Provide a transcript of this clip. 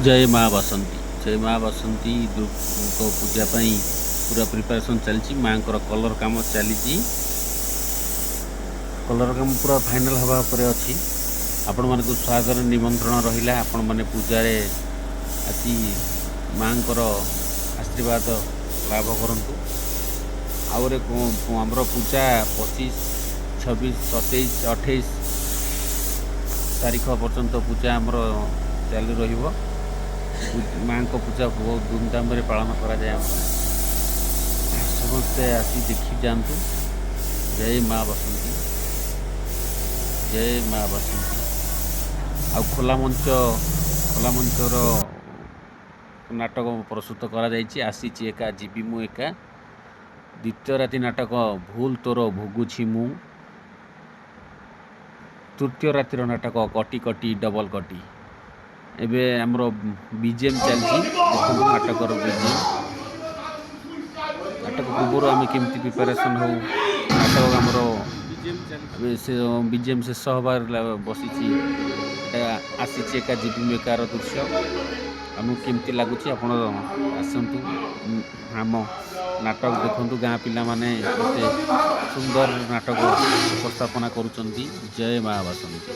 जय माँ बसंती। जय माँ बसंती को पूजा पूरा प्रिपरेशन चलती। माँ कलर काम चली कलर काम पूरा फाइनल हवा पर अच्छी। आपण मानक स्वागत निमंत्रण रहा। आपण मैंने पूजा आसी माँ आशीर्वाद लाभ करतु। आमर पूजा 25, 26, 27, 28 तारीख पर्यंत पूजा आमर चालू रहिबो। माँ को पूजा बहुत धूमधाम पालन करा जाए। समस्ते आसी देखी जातु। जय माँ बसंती, जय माँ बसंती। आ खोला मंचर नाटक प्रस्तुत करा आसी एका जीवी मु एका। द्वितीय राति नाटक भूल तोर भोगुछि मु। तृतीय रातिर नाटक कटी कटी डबल कटी। एबे हमर बीजेम चलती। देखो नाटकर बीजेम नाटक पूर्व आम केमती प्रिपेरेसन हो नाटक आमर से बीजेम शेष हबार बसी आसी एका जीवी एकार दृश्य आमको केमती लगुच। आप आसतु आम नाटक देखु। गाँ पिला माने केते सुंदर नाटक उपस्थापना करुचंती। जय माँ बसंती।